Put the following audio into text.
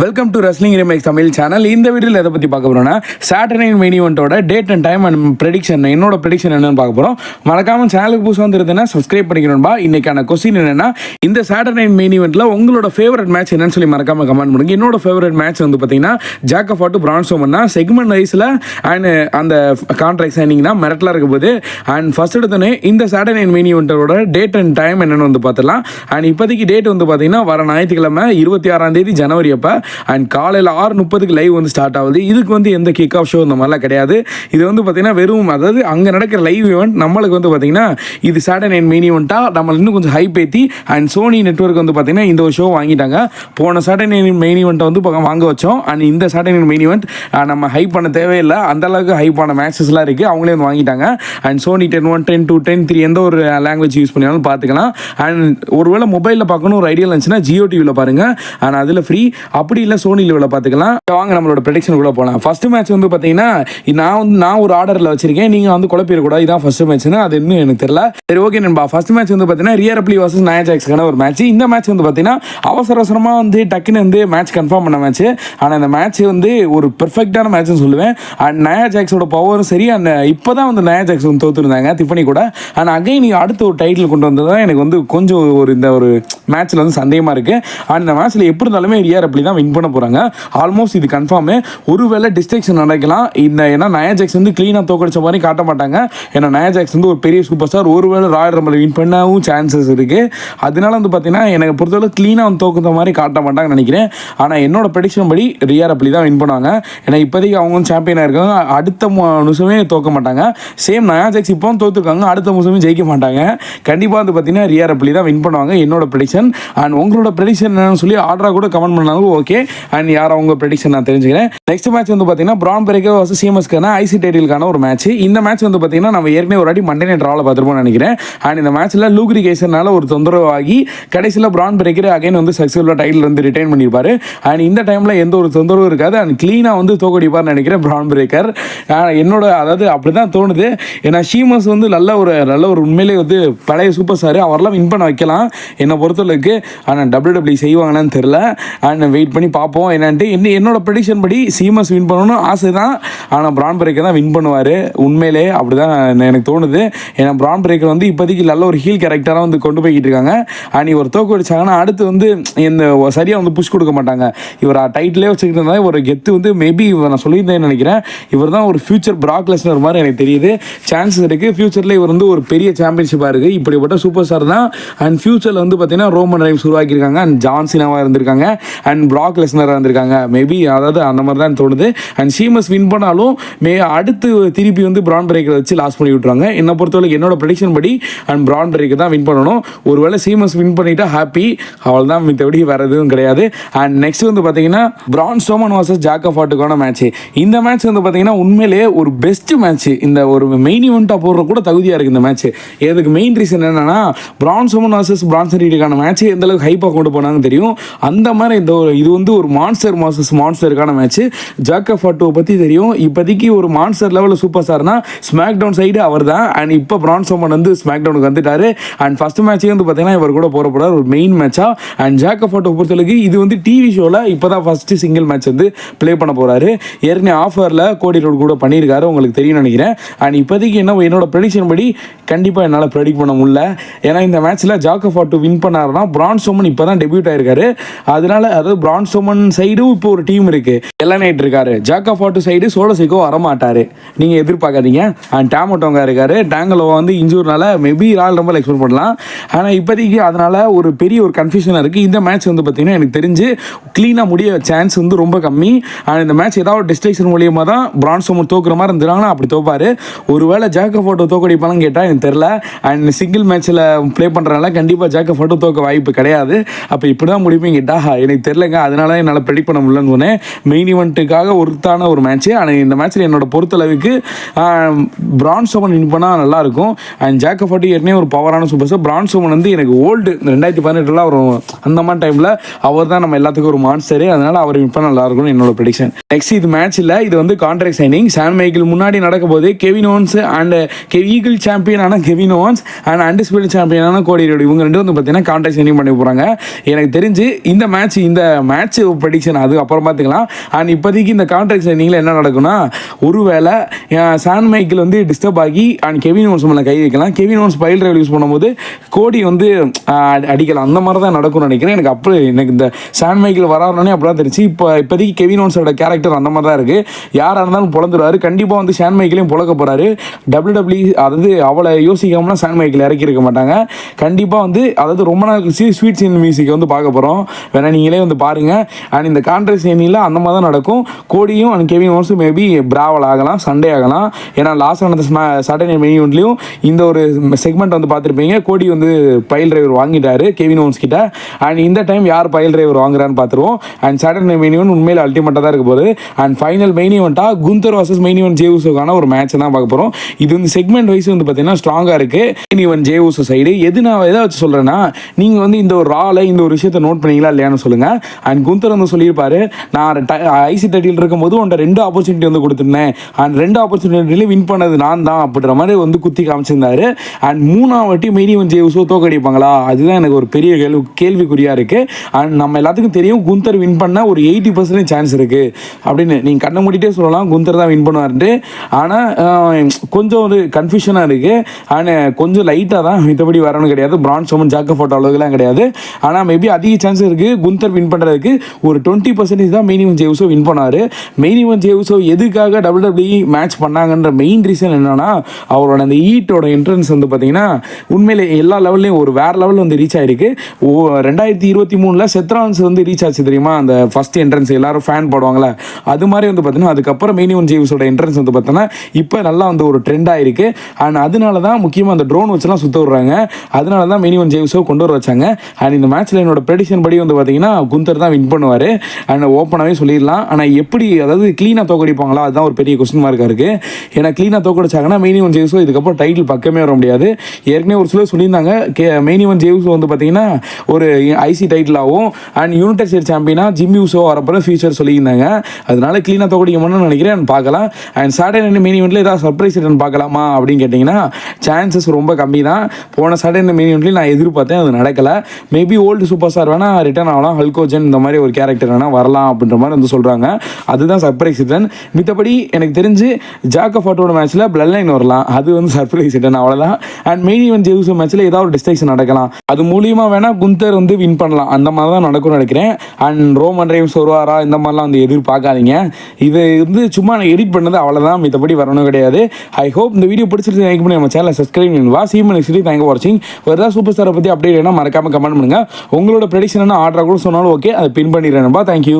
Welcome to wrestling remakes Tamil channel. இந்த வீடியோவில் எதை பற்றி பார்க்க போகிறோம்னா சாட்டர்டே நைட் மெயின் ஈவெண்ட்டோட date and time and prediction, என்னோட ப்ரெடிக்ஷன் என்னன்னு பார்க்க போகிறோம். மறக்காம சேனலுக்கு புதுசாக வந்துருதுன்னா சப்ஸ்கிரைப் பண்ணிக்கணும்பா. இன்னைக்கான கொஸ்டின் என்னன்னா, இந்த சாட்டர்டே நைட் மெயின் ஈவெண்ட்டில் உங்களோட ஃபேவரட் மேட்ச் என்னன்னு சொல்லி மறக்காம கமெண்ட் பண்ணுங்க. என்னோட ஃபேவரட் மேட்ச் வந்து பார்த்தீங்கன்னா Jacob Fatu Braun Strowman தான். செக்மெண்ட் வைஸில் அண்ட் அந்த கான்ட்ராக்ட் சைனிங் தான் மிரட்டலாக இருக்க போது. அண்ட் ஃபர்ஸ்ட் எடுத்தோன்னே இந்த சாட்டர்டே நைட் மெயின் ஈவெண்ட்டோட டேட் அண்ட் டைம் என்னென்னு வந்து பார்த்துலாம். அண்ட் இப்போதைக்கு டேட் வந்து பார்த்தீங்கன்னா வர ஞாயிற்றுக்கிழமை 26 ஜனவரி அப்போ அண்ட் காலையில் 6:30 லைவ் வந்து ஸ்டார்ட் ஆகுது. இதுக்கு வந்து எந்த கிக் ஆஃப் ஷோ இந்த மாதிரிலாம் கிடையாது. இது வந்து பார்த்தீங்கன்னா வெறும் அதாவது அங்கே நடக்கிற லைவ் ஈவெண்ட். நம்மளுக்கு வந்து பார்த்தீங்கன்னா இது சாட்டர்டே நைட் மெயின் ஈவெண்ட்டாக நம்ம இன்னும் கொஞ்சம் ஹைப் ஏற்றி அண்ட் சோனி நெட்வொர்க் வந்து பார்த்தீங்கன்னா இந்த ஒரு ஷோ வாங்கிட்டாங்க. போன சாட்டர்டே நைட் மெயின் ஈவெண்ட்டை வந்து வாங்க வச்சோம். அண்ட் இந்த சாட்டர்டே நைட் மெயின் ஈவெண்ட் நம்ம ஹைப் பண்ண தேவையில்லை, அந்தளவுக்கு ஹைப்பான மேட்சஸ்லாம் இருக்குது, அவங்களே வந்து வாங்கிட்டாங்க. அண்ட் சோனி 10-1, 10-2, 10-3 எந்த ஒரு லாங்குவேஜ் யூஸ் பண்ணினாலும் பார்த்துக்கலாம். அண்ட் ஒருவேளை மொபைலில் பார்க்கணும் ஒரு ஐடியா இருந்துச்சுன்னா ஜியோ டிவியில் பாருங்கள், ஆனால் அதில் ஃப்ரீ. அப்படி இல்லை சோனி லெவலில் பார்த்துக்கலாம். வாங்க நம்மளோட ப்ரெடிக்ஷனுக்குள்ளே போகலாம். ஃபர்ஸ்ட் மேட்ச் வந்து பார்த்தீங்கன்னா நான் ஒரு ஆர்டரில் வச்சிருக்கேன், நீங்கள் வந்து குழப்பிடக்கூடாது இதான் ஃபர்ஸ்ட் மேட்ச்னு. அது இன்னும் எனக்கு தெரியல. சரி, ஓகே நண்பா. ஃபர்ஸ்ட் மேட்ச் வந்து பார்த்தீங்கன்னா ரியா ரிப்ளி வர்சஸ் நயா ஜாக்ஸ்க்கான ஒரு மேட்ச். இந்த மேட்ச் வந்து பார்த்தீங்கன்னா அவசரமாக வந்து டக்குன்னு வந்து மேட்ச் கன்ஃபார்ம் பண்ண மேட்ச். ஆனால் இந்த மேட்ச் வந்து ஒரு பெர்ஃபெக்டான மேட்ச்னு சொல்லுவேன். அண்ட் நயா ஜாக்ஸோட பவரும் சரி. அண்ட் இப்போ தான் வந்து நயா ஜாக்ஸ் வந்து தோற்றுருந்தாங்க டிஃபனி கூட. அண்ட் அகைன் நீங்கள் அடுத்த ஒரு டைட்டில் கொண்டு வந்தது தான் எனக்கு வந்து கொஞ்சம் இந்த ஒரு மேட்ச்சில் வந்து சந்தேகமாக இருக்குது. அண்ட் இந்த மேட்ச்சில் எப்படி இருந்தாலுமே ரியா ரிப்ளி தான் வின் பண்ண போகிறாங்க. ஆல்மோஸ்ட் இது கன்ஃபார்மு. ஒருவேளை டிஸ்ட்ரக்ஷன் நடக்கலாம். ஏன்னா நயா ஜாக்ஸ் வந்து க்ளீனாக தோக்கடிச்ச மாதிரி காட்ட மாட்டாங்க. ஏன்னா நயா ஜாக்ஸ் வந்து ஒரு பெரிய சூப்பர் ஸ்டார். ஒருவேளை ராயல் ரம்பிள் வின் பண்ணவும் சான்சஸ் இருக்குது. அதனால வந்து பார்த்தீங்கன்னா எனக்கு பொறுத்தவரை க்ளீனாக வந்து தோக்குற மாதிரி காட்ட மாட்டாங்கன்னு நினைக்கிறேன். ஆனால் என்னோட ப்ரெடிக்ஷன் படி ரியா ரிப்ளி தான் வின் பண்ணுவாங்க. ஏன்னா இப்போதைக்கு அவங்க வந்து சாம்பியனாக இருக்காங்க. அடுத்த நிமிஷமே தோக்க மாட்டாங்க. சேம் நயா ஜாக்ஸ் இப்போவும் தோற்றுருக்காங்க, அடுத்த நிமிஷமே ஜெயிக்க மாட்டாங்க. கண்டிப்பாக வந்து பார்த்தீங்கன்னா ரியா ரிப்ளி தான் வின் பண்ணுவாங்க என்னோட ப்ரெடிக்ஷன். அண்ட் உங்களோட ப்ரெடிக்ஷன் என்னன்னு சொல்லி ஆர்டராக கூட கமெண்ட் பண்ணாலும் ஓகே. அண்ட் யார் அவங்க ப்ரெடிக்ஷன் நான் தெரிஞ்சுக்கிறேன். நெக்ஸ்ட் மேட்ச் வந்து பார்த்தீங்கன்னா பிரான் பிரேக்கர் வர்சஸ் சிஎம்எஸ்க்கான ஐசி டைட்டிலுக்கான ஒரு மேட்ச். இந்த மேட்ச் வந்து பார்த்தீங்கன்னா நம்ம ஏற்கனவே ஒரு வாட்டி மண்டே நைட் ராவில் பார்த்துருப்போம்னு நினைக்கிறேன். அண்ட் இந்த மேட்ச்சில் லூக்ரி கேசர்னால ஒரு தொந்தரவு ஆகி கடைசியில் பிரான் பிரேக்கர் அகைன் வந்து சக்ஸஸ்ஃபுல்லாக டைட்டில் வந்து ரிட்டைன் பண்ணியிருப்பாரு. அண்ட் இந்த டைமில் எந்த ஒரு தொந்தரவும் இருக்காது. அண்ட் க்ளீனாக வந்து தோக்கடிப்பார்னு நினைக்கிறேன் பிரான் பிரேக்கர். என்னோட அதாவது அப்படி தான் தோணுது. ஏன்னா ஷீமஸ் வந்து நல்ல ஒரு உண்மையிலே வந்து பழைய சூப்பர் ஸ்டார். அவரெல்லாம் வின் பண்ண வைக்கலாம் என்னை பொறுத்தளவுக்கு. ஆனால் WWE செய்வாங்கன்னு தெரில. அண்ட் வெயிட் பண்ணி பார்ப்போம் என்னன்ட்டு. என்னோட ப்ரெடிக்ஷன் படி சீமஸ் வின் பண்ணணும்னு ஆசை தான். ஆனால் பிரான் பிரேக்கர் தான் வின் பண்ணுவார் உண்மையிலே. அப்படி தான் எனக்கு தோணுது. ஏன்னா பிரான் பிரேக்கர் வந்து இப்போதைக்கு நல்ல ஒரு ஹீல் கேரக்டராக வந்து கொண்டு போய்கிட்டு இருக்காங்க. அண்ட் இவர் தோக்க அடிச்சாங்கன்னா அடுத்து வந்து இந்த சரியாக வந்து புஷ் கொடுக்க மாட்டாங்க. இவர் டைட்டிலே வச்சுக்கிட்டு இருந்தால் ஒரு கெத்து வந்து மேபி நான் சொல்லியிருந்தேன்னு நினைக்கிறேன். இவர் தான் ஒரு ஃபியூச்சர் பிராக் லெஸ்னர் மாதிரி எனக்கு தெரியுது. சான்சஸ் இருக்குது ஃபியூச்சரில் இவர் வந்து ஒரு பெரிய சாம்பியன்ஷிப்பாக இருக்குது. இப்படிப்பட்ட சூப்பர் ஸ்டார் தான். அண்ட் ஃபியூச்சரில் வந்து பார்த்தீங்கன்னா ரோமன் ரைம்ஸ் உருவாக்கியிருக்காங்க. அண்ட் ஜான் சினாவாக இருந்திருக்காங்க. அண்ட் பிராக் லெஸ்னராக இருந்திருக்காங்க. மேபி அதாவது அந்த மாதிரி தான் தோணுது. அண்ட் ஷீமஸ் வின் பண்ணாலும் அடுத்து திருப்பி வந்து பிரான் பிரேக்கரை வச்சு லாஸ் பண்ணி விட்ருவாங்க. என்னை பொறுத்தவரைக்கும் என்னோட ப்ரெடிக்ஷன் படி அண்ட் பிரான் பிரேக்கர் தான் வின் பண்ணணும். ஒருவேளை சீமஸ் வின் பண்ணிட்டா ஹாப்பி, அவள் தான் மித்தபடி வேறு எதுவும் கிடையாது. அண்ட் நெக்ஸ்ட் வந்து பார்த்தீங்கன்னா Braun Strowman versus Jacob ஆட்டுக்கான மேட்ச். இந்த மேட்ச் வந்து பார்த்தீங்கன்னா உண்மையிலேயே ஒரு பெஸ்ட் மேட்ச். இந்த ஒரு மெயின் ஈவெண்ட்டாக போடுற கூட தகுதியாக இருக்குது இந்த மேட்ச். எதுக்கு மெயின் ரீசன் என்னன்னா பிரான் ஸ்ட்ரோமன் வர்சஸ் பிரான்சன் ரீடுக்கான மேட்ச் எந்த அளவுக்கு ஹைப்பாக கொண்டு போனாங்கன்னு தெரியும். அந்த மாதிரி இது வந்து ஒரு மான்ஸ்டர் வர்சஸ் மான்ஸ்டருக்கான மேட்ச். ஜாக் ஆஃப் ஆட்டோ பற்றி தெரியும். இப்போதைக்கு ஒரு மான்ஸ்டர் லெவலில் சூப்பர் ஸ்டார்னா ஸ்மாக் டவுன் சைடு அவர் தான். அண்ட் இப்போ பிரான் ஸ்ட்ரோமன் வந்து ஸ்மாக் டவுனுக்கு வந்துட்டாரு. அண்ட் ஃபர்ஸ்ட் மேட்சே வந்து பார்த்தீங்கன்னா இவர் கூட போகிறார் ஒரு மெயின் மேட்சாக. அண்ட் ஜாக் ஆஃப் ஆட்டோ பொறுத்தளவுக்கு இது வந்து டிவி ஷோவில் இப்போ தான் ஃபஸ்ட்டு சிங்கிள் மேட்ச் வந்து ப்ளே பண்ண போகிறாரு. ஏற்கனவே ஆஃபரில் கோடி ரோடு கூட பண்ணியிருக்காரு, உங்களுக்கு தெரியும் நினைக்கிறேன். அண்ட் இப்போதைக்கு என்னோட ப்ரெடிக்ஷன் படி கண்டிப்பாக என்னால் ப்ரெடிக்ட் பண்ண முடியல. ஏன்னா இந்த மேட்ச்சில் ஜாக் ஆஃப் ஆட்டோ வின் பண்ணாருன்னா பிரான் ஸ்ட்ரோமன் இப்போ தான் டெபியூட் ஆயிருக்காரு. அதனால அதாவது பிரான் ஸ்ட்ரோமன் சைடும் இப்போ ஒரு டீம் இருக்குது, எல்லாம் நைட் இருக்காரு. ஜாக் ஆஃப் ஆட்டோ சைடு சோலோ சிக்கோ வரமாட்டார், நீங்கள் எதிர்பார்க்காதீங்க. அண்ட் டேமோட்டோங்க இருக்காரு. டேங்கலோ வந்து இன்ஜூர்னால மேபி ராயல் ரம்பிள் எக்ஸ்பெக்ட் பண்ணலாம். ஆனால் இப்போதைக்கு அதனால் ஒரு பெரிய ஒரு கன்ஃபியூஷனாக இருக்குது. இந்த மேட்ச் வந்து பார்த்தீங்கன்னா எனக்கு தெரிஞ்சு க்ளீனாக முடிய சான்ஸ் வந்து ரொம்ப கம்மி. அண்ட் இந்த மேட்ச் ஏதாவது டிஸ்ட்ரக்ஷன் மூலியமாக தான் பிரான் ஸ்ட்ரோமன் தோக்குற மாதிரி இருந்தாங்கன்னா அப்படி தோப்பார். ஒருவேளை ஜாக் ஆஃப் ஆட்டோ தோக்கடிப்பான்னு கேட்டால் எனக்கு தெரில. அண்ட் சிங்கிள் மேட்ச்சில் ப்ளே பண்ணுறதுனால கண்டிப்பாக ஜாக் ஆஃப் ஆட்டோ தோக்க வாய்ப்பு கிடையாது. அப்போ இப்படி தான் முடிப்பீங்க கேட்டால் எனக்கு தெரிலங்க. அதனால என்னால் ப்ரெடிக்ட் பண்ண முடியலன்னு சொன்னேன். மெயின் ஈவெண்ட்டுக்காக ஒருத்தான ஒரு மேட்ச்சு. ஆனால் இந்த மேட்ச்சில் என்னோட பொறுத்தளவுக்கு பிரான் ஸ்ட்ரோமன் வின் பண்ணால் நல்லாயிருக்கும். அண்ட் ஜாக் ஆஃப் ஆட்டோ ஏற்கனவே ஒரு பவரான சூப்பர் ஸ்டார். பிரான் ஸ்ட்ரோமன் வந்து எனக்கு ஓல்டு 2018 வரும் அந்த மாதிரி டைமில் அவர் தான் நம்ம எல்லாத்துக்கும் ஒரு மான்ஸ்டரு. அதனால் அவர் வின் பண்ணால் நல்லாயிருக்கும்னு என்னோட ப்ரெடிக்ஷன். நெக்ஸ்ட் இது மேட்ச் இல்லை, இது வந்து கான்ட்ராக்ட் சைனிங். சான் மைக்கேல் முன்னாடி நடக்கும் போது கெவின் ஓவன்ஸ் அண்ட் ஈகிள் சாம்பியனான கெவின் ஓவன்ஸ் அண்ட் அன்டிஸ்பியூட்டட் சாம்பியனான கோடி ரோடு இவங்க ரெண்டு வந்து பார்த்தீங்கன்னா கான்ட்ராக்ட் சைனிங் பண்ணி போகிறாங்க. எனக்கு தெரிஞ்சு இந்த மேட்ச் மேட்ச் ப்ரெடிக்ஷன் அது அப்புறம் பார்த்துக்கலாம். அண்ட் இப்போதைக்கு இந்த கான்ட்ராக்ட் சைனிங்கில் என்ன நடக்கும்னா, ஒருவேளை சான் மைக்கேல் வந்து டிஸ்டர்ப் ஆகி அண்ட் கெவின் ஓன்ஸ் மேலே கை வைக்கலாம். Kevin ones file drive use பண்ணும்போது கோடி வந்து அடிக்கலாம். அந்த மாதிரி தான் நடக்கும்னு நினைக்கிறேன். எனக்கு இந்த சான் மைக்கேல் வராருனே அப்படி தான் தெரிஞ்சு. இப்போதைக்கு கெவின் ஓன்ஸோட கேரக்டர் அந்த மாதிரி தான் இருக்குது. யாராக இருந்தாலும் பொழந்துருவார். கண்டிப்பாக வந்து சான் மைக்கேலையும் பொழக்க போகிறாரு. WWE அதாவது அவளை யோசிக்காமலாம் சான் மைக்கேல் இறக்கி இருக்க மாட்டாங்க. கண்டிப்பாக வந்து அதாவது ரொம்ப நாள் ஸ்வீட் சீன் மியூசிக் வந்து பார்க்க போகிறோம். வேணா நீங்களே வந்து பாருங்கள். அண்ட் இந்த கான்ட்ராக்ட் சைனிங்கில் அந்த மாதிரி தான் நடக்கும். கோடியும் அண்ட் கெவின் ஓன்ஸும் மேபி பிராவல் ஆகலாம், சண்டே ஆகலாம். ஏன்னா லாஸ்ட் ஆனது சாட்டர்டே மெயின் ஈவெண்ட்லையும் இந்த ஒரு செக்மெண்ட் வந்து பார்த்துருப்பீங்க. கோடி வந்து பைல் டிரைவர் வாங்கிட்டாரு கெவின் ஓன்ஸ் கிட்ட. அண்ட் இந்த டைம் யார் பைல் டிரைவர் வாங்குறான்னு பார்த்துருவோம். அண்ட் சாட்டர்டே மெயின் ஈவெண்ட் உண்மையில் அல்டிமேட்டாக தான் இருக்க போகுது. அண்ட் ஃபைனல் மெயின் ஈவெண்ட்டாக Gunther versus main event Jey ஊசோக்கான ஒரு மேட்ச் தான் பார்க்க போகிறோம். இது வந்து செக்மெண்ட் வைஸ் வந்து பார்த்தீங்கன்னா ஸ்ட்ராங்காக இருக்குது main event J Uso side. எது நான் எதை வச்சு சொல்கிறேன்னா, நீங்கள் வந்து இந்த ஒரு ரால இந்த ஒரு விஷயத்தை நோட் பண்ணீங்களா இல்லையான்னு சொல்லுங்கள். அண்ட் குந்தர் வந்து சொல்லியிருப்பாரு, நான் ஐசி டைட்டில் இருக்கும்போது உன்ட்ட 2 ஆப்பர்ச்சுனிட்டி வந்து கொடுத்துருந்தேன். அண்ட் 2 ஆப்பர்ச்சுனிட்டியில வின் பண்ணது நான் தான் அப்படின்ற மாதிரி வந்து குத்தி காமிச்சிருந்தாரு. அண்ட் 3ஆம் வாட்டி மெயின் ஈவெண்ட் ஜே ஊசோ தோக்கடிப்பாங்களா, அதுதான் எனக்கு ஒரு பெரிய கேள்விக்குறியாக இருக்குது. அண்ட் நம்ம எல்லாத்துக்கும் தெரியும் குந்தர் வின் பண்ண ஒரு 80% சான்ஸ் இருக்குது அப்படின்னு. நீங்கள் கண்ணை மூடிட்டே சொல்லலாம் குந்தர் தான் வின் பண்ணுவார்ட்டு. ஆனால் கொஞ்சம் ஒரு கன்ஃபியூஷனாக இருக்குது. ஆனால் கொஞ்சம் லைட்டாக தான், மித்தபடி வரணும் கிடையாது. பிரான் ஸ்ட்ரோமன் ஜாக்க ஃபோட்டோ அளவுக்குலாம் கிடையாது. ஆனால் மேபி அதிக சான்ஸ் இருக்குது குந்தர் வின் பண்ணுறதுக்கு. ஒரு 20% தான் main event J Uso win பண்ணார். மெயின் ஈவெண்ட் ஜே ஊசோ எதுக்காக WWE மேட்ச் பண்ணாங்கன்ற மெயின் ரீசன் என்னன்னா, அவரோட அந்த ஈட்டோட என்ட்ரன்ஸ் வந்து பார்த்தீங்கன்னா உண்மையிலே எல்லா லெவல்லையும் ஒரு வேறு லெவலில் வந்து ரீச் ஆகிருக்கு. 2023 செத்ரான்ஸ் வந்து ரீச் ஆச்சு தெரியுமா, அந்த ஃபஸ்ட் என்ட்ரன்ஸ் எல்லாரும் ஃபேன் போடுவாங்களே அது மாதிரி வந்து பார்த்தீங்கன்னா. அதுக்கப்புறம் மெயின் ஈவெண்ட் ஜே ஊசோட என்ட்ரன்ஸ் வந்து பார்த்தோன்னா இப்போ நல்லா வந்து ஒரு ட்ரெண்டாக இருக்குது. அண்ட் அதனால தான் முக்கியமாக அந்த ட்ரோன் வச்சுலாம் சுற்ற விட்றாங்க. அதனால தான் மெயின் ஈவெண்ட் ஜே ஊசோ கொண்டு வர வச்சாங்க. அண்ட் இந்த மேட்ச்சில் என்னோட ப்ரெடிக்ஷன் படி வந்து பார்த்தீங்கன்னா குந்தர் தான் வின் பண்ணுவார். அண்ட் ஓப்பனாகவே சொல்லிடலாம். ஆனால் எப்படி அதாவது க்ளீனாக தோக்கடிப்பாங்களா, அதுதான் ஒரு பெரிய கொஸ்டின் மார்க்காக இருக்குது. ஏன்னா க்ளீனாக தோக்கடிச்சாங்கன்னா மெயின் ஈவெண்ட் ஜே ஊசோ இதுக்கப்புறம் டைட்டில் பக்கமே வர முடியாது. ஏற்கனவே ஒரு சிலர் சொல்லியிருந்தாங்க மெயின் ஈவெண்ட் ஜே ஊசோ வந்து பார்த்தீங்கன்னா ஒரு ஐசி டைட்டிலாகவும் அண்ட் யுனைடெட் ஸ்டேட்ஸ் சாம்பியனாக ஜிம்மி ஊசோ வரப்போ ஃபியூச்சர் சொல்லியிருந்தாங்க. அதனால க்ளீனாக தோக்கடிக்கணும்னு நினைக்கிறேன். பார்க்கலாம். அண்ட் சாட்டர்டே மெயின் ஈவெண்ட்டில் ஏதாவது சர்ப்ரைஸ் ரிட்டர்ன் பார்க்கலாமா அப்படின்னு கேட்டிங்கன்னா சான்சஸ் ரொம்ப கம்மி தான். போன சாட்டர்டே மெயின் ஈவெண்ட்லேயும் நான் எதிர்பார்த்தேன், அது நடக்கலை. மேபி ஓல்டு சூப்பர் ஸ்டார் வேணால் ரிட்டர்ன் ஆகலாம், ஹல்கோஜன் இந்த மாதிரி ஒரு கேரக்டர் வேணால் வரலாம் அப்படின்ற மாதிரி வந்து சொல்கிறாங்க. அதுதான் சர்ப்ரைஸ் ரிட்டர்ன். மித்தபடி எனக்கு தெரிஞ்சு ஜாக்க ஃபோட்டோட மேட்ச்சில் பிளட் லைன் வரலாம், அது வந்து சர்ப்ரைஸ் ரிட்டர்ன், அவ்வளோதான். And main event J Uso மேட்ச்சில் ஏதாவது ஒரு டிஸ்ட்ராக்ஷன் நடக்கலாம், அது மூலியமாக வேணால் குந்தர் வந்து வின் பண்ணலாம். அந்த மாதிரி தான் நடக்கும்னு நினைக்கிறேன். அண்ட் ரோமன் ரெய்ன்ஸ் வருவாரா இந்த மாதிரிலாம் வந்து எதிர்பார்க்காதீங்க. இது வந்து சும்மா நான் எடிட் பண்ணது அவ்வளோதான், மித்தபடி வரணும் கிடையாது. ஐ ஹோப் இந்த வீடியோ பிடிச்சிருக்கு. லைக் பண்ணி நம்ம சேனலை சப்ஸ்கிரைப் பண்ணுவா. சீமன் தேங்க் வாட்சிங். வேறு சூப்பர் ஸ்டாரை பற்றி அப்டேட் வேணால் மறக்காமல் கமெண்ட் பண்ணுங்கள். உங்களோட ப்ரெடிக்ஷன் என்ன ஆர்டராக கூட சொன்னாலும் ஓகே, அதை பின் பண்ணிடுறேன்ப்பா. தேங்க்யூ.